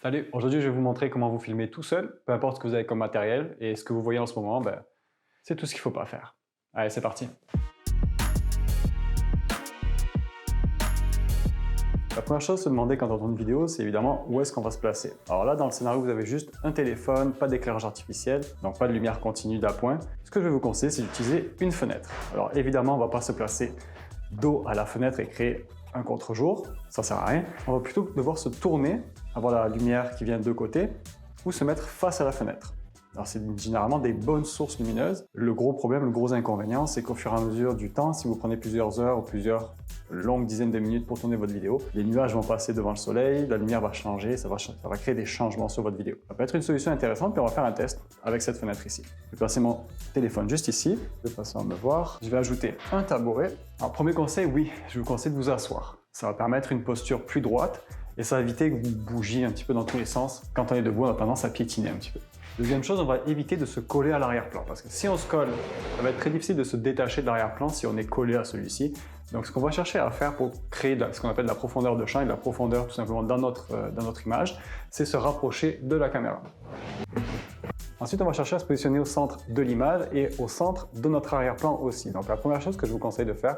Salut, aujourd'hui je vais vous montrer comment vous filmer tout seul, peu importe ce que vous avez comme matériel, et ce que vous voyez en ce moment, c'est tout ce qu'il ne faut pas faire. Allez, c'est parti. La première chose à se demander quand on tourne une vidéo, c'est évidemment où est-ce qu'on va se placer. Alors là, dans le scénario, vous avez juste un téléphone, pas d'éclairage artificiel, donc pas de lumière continue d'appoint. Ce que je vais vous conseiller, c'est d'utiliser une fenêtre. Alors évidemment, on ne va pas se placer dos à la fenêtre et créer un contre-jour, ça sert à rien. On va plutôt devoir se tourner, avoir la lumière qui vient de deux côtés, ou se mettre face à la fenêtre. Alors c'est généralement des bonnes sources lumineuses. Le gros problème, le gros inconvénient, c'est qu'au fur et à mesure du temps, si vous prenez plusieurs heures ou plusieurs longues dizaines de minutes pour tourner votre vidéo, les nuages vont passer devant le soleil, la lumière va changer, ça va créer des changements sur votre vidéo. Ça peut être une solution intéressante, puis on va faire un test avec cette fenêtre ici. Je vais placer mon téléphone juste ici, je vais passer à me voir. Je vais ajouter un tabouret. Alors premier conseil, oui, je vous conseille de vous asseoir. Ça va permettre une posture plus droite et ça va éviter que vous bougiez un petit peu dans tous les sens. Quand on est debout, on a tendance à piétiner un petit peu. Deuxième chose, on va éviter de se coller à l'arrière-plan parce que si on se colle, ça va être très difficile de se détacher de l'arrière-plan si on est collé à celui-ci. Donc ce qu'on va chercher à faire pour créer ce qu'on appelle de la profondeur de champ et de la profondeur tout simplement dans notre image, c'est se rapprocher de la caméra. Ensuite, on va chercher à se positionner au centre de l'image et au centre de notre arrière-plan aussi. Donc la première chose que je vous conseille de faire,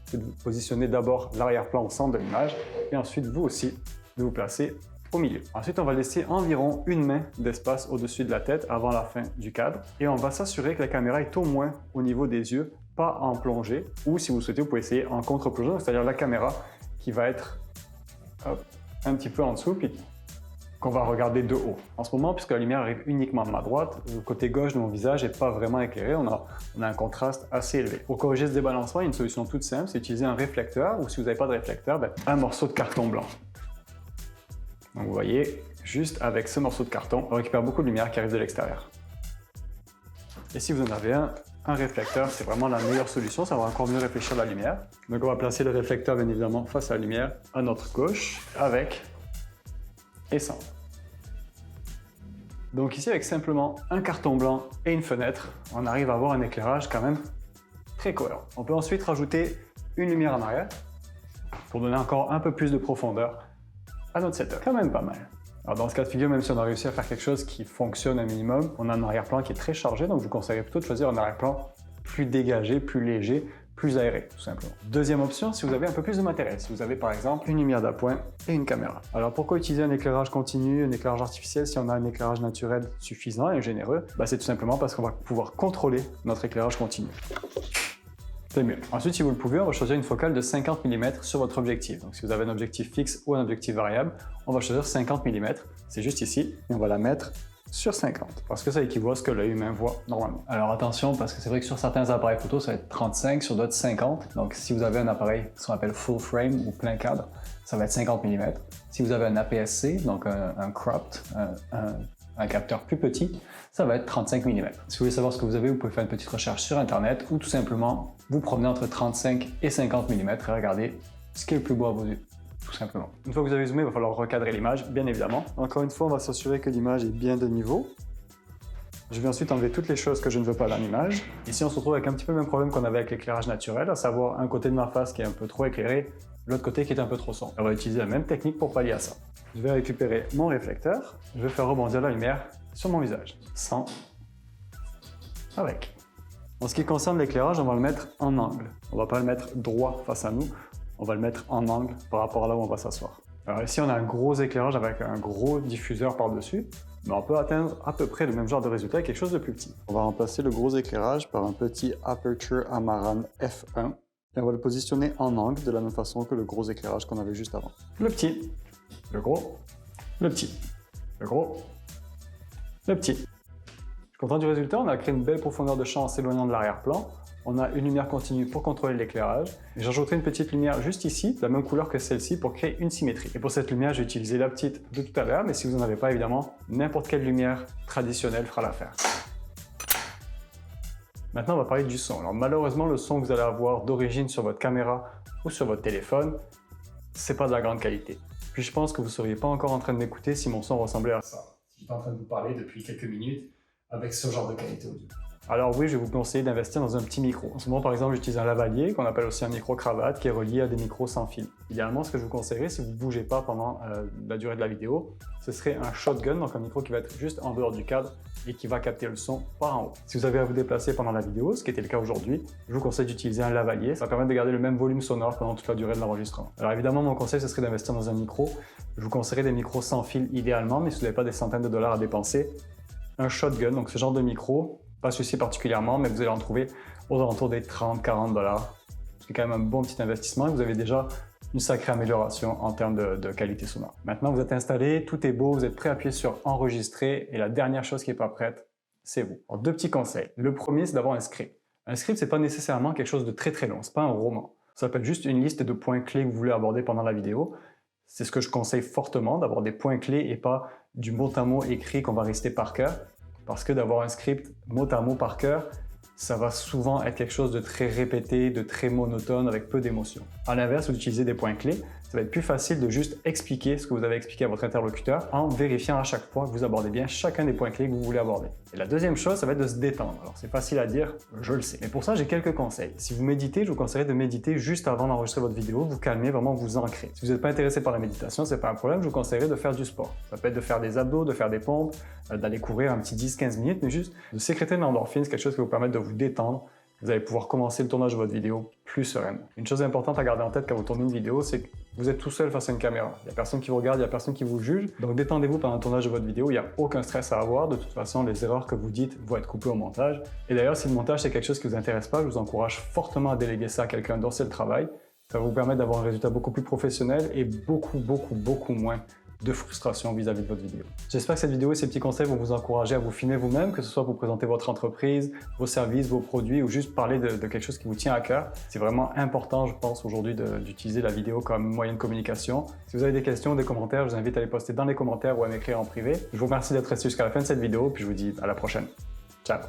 c'est de positionner d'abord l'arrière-plan au centre de l'image et ensuite vous aussi de vous placer au milieu. Ensuite, on va laisser environ une main d'espace au-dessus de la tête avant la fin du cadre et on va s'assurer que la caméra est au moins au niveau des yeux, pas en plongée, ou si vous souhaitez, vous pouvez essayer en contre-plongée, c'est-à-dire la caméra qui va être un petit peu en dessous, puis qu'on va regarder de haut. En ce moment, puisque la lumière arrive uniquement de ma droite, le côté gauche de mon visage n'est pas vraiment éclairé, on a un contraste assez élevé. Pour corriger ce débalancement, il y a une solution toute simple, c'est d'utiliser un réflecteur, ou si vous n'avez pas de réflecteur, un morceau de carton blanc. Donc vous voyez, juste avec ce morceau de carton, on récupère beaucoup de lumière qui arrive de l'extérieur. Et si vous en avez un réflecteur, c'est vraiment la meilleure solution, ça va encore mieux réfléchir la lumière. Donc on va placer le réflecteur bien évidemment face à la lumière, à notre gauche, avec et sans. Donc ici, avec simplement un carton blanc et une fenêtre, on arrive à avoir un éclairage quand même très cohérent. On peut ensuite rajouter une lumière en arrière pour donner encore un peu plus de profondeur à notre setup. Quand même pas mal. Alors dans ce cas de figure, même si on a réussi à faire quelque chose qui fonctionne un minimum, on a un arrière-plan qui est très chargé, donc je vous conseillerais plutôt de choisir un arrière-plan plus dégagé, plus léger, plus aéré, tout simplement. Deuxième option, si vous avez un peu plus de matériel, si vous avez par exemple une lumière d'appoint et une caméra. Alors pourquoi utiliser un éclairage continu, un éclairage artificiel si on a un éclairage naturel suffisant et généreux? C'est tout simplement parce qu'on va pouvoir contrôler notre éclairage continu. C'est mieux. Ensuite, si vous le pouvez, on va choisir une focale de 50 mm sur votre objectif. Donc si vous avez un objectif fixe ou un objectif variable, on va choisir 50 mm. C'est juste ici, et on va la mettre sur 50, parce que ça équivaut à ce que l'œil humain voit normalement. Alors attention, parce que c'est vrai que sur certains appareils photo, ça va être 35, sur d'autres 50. Donc si vous avez un appareil, ce qu'on appelle full frame ou plein cadre, ça va être 50 mm. Si vous avez un APS-C, donc un cropped, un capteur plus petit, ça va être 35 mm. Si vous voulez savoir ce que vous avez, vous pouvez faire une petite recherche sur internet ou tout simplement vous promener entre 35 et 50 mm et regarder ce qui est le plus beau à vos yeux. Tout simplement. Une fois que vous avez zoomé, il va falloir recadrer l'image, bien évidemment. Encore une fois, on va s'assurer que l'image est bien de niveau. Je vais ensuite enlever toutes les choses que je ne veux pas dans l'image. Ici, on se retrouve avec un petit peu le même problème qu'on avait avec l'éclairage naturel, à savoir un côté de ma face qui est un peu trop éclairé, l'autre côté qui est un peu trop sombre. On va utiliser la même technique pour pallier à ça. Je vais récupérer mon réflecteur, je vais faire rebondir la lumière sur mon visage, sans, avec. En ce qui concerne l'éclairage, on va le mettre en angle. On ne va pas le mettre droit face à nous, on va le mettre en angle par rapport à là où on va s'asseoir. Alors ici, on a un gros éclairage avec un gros diffuseur par-dessus, mais on peut atteindre à peu près le même genre de résultat avec quelque chose de plus petit. On va remplacer le gros éclairage par un petit Aperture Amaran F1 et on va le positionner en angle de la même façon que le gros éclairage qu'on avait juste avant. Le petit, le gros, le petit, le gros, le petit. Je suis content du résultat, on a créé une belle profondeur de champ en s'éloignant de l'arrière-plan. On a une lumière continue pour contrôler l'éclairage. J'ajouterai une petite lumière juste ici, de la même couleur que celle-ci, pour créer une symétrie. Et pour cette lumière, j'ai utilisé la petite de tout à l'heure, mais si vous n'en avez pas, évidemment, n'importe quelle lumière traditionnelle fera l'affaire. Maintenant, on va parler du son. Alors malheureusement, le son que vous allez avoir d'origine sur votre caméra ou sur votre téléphone, c'est pas de la grande qualité. Puis je pense que vous ne seriez pas encore en train de m'écouter si mon son ressemblait à ça. Si j'étais en train de vous parler depuis quelques minutes avec ce genre de qualité audio. Alors oui, je vais vous conseiller d'investir dans un petit micro. En ce moment, par exemple, j'utilise un lavalier, qu'on appelle aussi un micro-cravate, qui est relié à des micros sans fil. Idéalement, ce que je vous conseillerais, si vous ne bougez pas pendant la durée de la vidéo, ce serait un shotgun, donc un micro qui va être juste en dehors du cadre et qui va capter le son par en haut. Si vous avez à vous déplacer pendant la vidéo, ce qui était le cas aujourd'hui, je vous conseille d'utiliser un lavalier. Ça va permettre de garder le même volume sonore pendant toute la durée de l'enregistrement. Alors évidemment, mon conseil, ce serait d'investir dans un micro. Je vous conseillerais des micros sans fil idéalement, mais si vous n'avez pas des centaines de dollars à dépenser, un shotgun, donc ce genre de micro, pas celui-ci particulièrement, mais vous allez en trouver aux alentours des 30-40 dollars. C'est quand même un bon petit investissement et vous avez déjà une sacrée amélioration en termes de qualité sonore. Maintenant, vous êtes installé, tout est beau, vous êtes prêt à appuyer sur enregistrer et la dernière chose qui n'est pas prête, c'est vous. Alors, deux petits conseils. Le premier, c'est d'avoir un script. Un script, c'est pas nécessairement quelque chose de très très long, c'est pas un roman. Ça peut être juste une liste de points clés que vous voulez aborder pendant la vidéo. C'est ce que je conseille fortement, d'avoir des points clés et pas du mot à mot écrit qu'on va réciter par cœur. Parce que d'avoir un script mot à mot par cœur, ça va souvent être quelque chose de très répété, de très monotone, avec peu d'émotion. À l'inverse, vous utilisez des points clés, ça va être plus facile de juste expliquer ce que vous avez expliqué à votre interlocuteur en vérifiant à chaque fois que vous abordez bien chacun des points clés que vous voulez aborder. Et la deuxième chose, ça va être de se détendre. Alors c'est facile à dire, je le sais. Mais pour ça, j'ai quelques conseils. Si vous méditez, je vous conseillerais de méditer juste avant d'enregistrer votre vidéo, vous calmer, vraiment vous ancrer. Si vous n'êtes pas intéressé par la méditation, c'est pas un problème, je vous conseillerais de faire du sport. Ça peut être de faire des abdos, de faire des pompes, d'aller courir un petit 10-15 minutes, mais juste de sécréter de l'endorphine, c'est quelque chose qui va vous permettre de vous détendre. Vous allez pouvoir commencer le tournage de votre vidéo plus sereinement. Une chose importante à garder en tête quand vous tournez une vidéo, c'est que vous êtes tout seul face à une caméra. Il n'y a personne qui vous regarde, il n'y a personne qui vous juge. Donc détendez-vous pendant le tournage de votre vidéo, il n'y a aucun stress à avoir. De toute façon, les erreurs que vous dites vont être coupées au montage. Et d'ailleurs, si le montage c'est quelque chose qui ne vous intéresse pas, je vous encourage fortement à déléguer ça à quelqu'un dont c'est le travail. Ça va vous permettre d'avoir un résultat beaucoup plus professionnel et beaucoup moins de frustration vis-à-vis de votre vidéo. J'espère que cette vidéo et ces petits conseils vont vous encourager à vous filmer vous-même, que ce soit pour présenter votre entreprise, vos services, vos produits ou juste parler de quelque chose qui vous tient à cœur. C'est vraiment important, je pense, aujourd'hui d'utiliser la vidéo comme moyen de communication. Si vous avez des questions, des commentaires, je vous invite à les poster dans les commentaires ou à m'écrire en privé. Je vous remercie d'être resté jusqu'à la fin de cette vidéo, puis je vous dis à la prochaine. Ciao!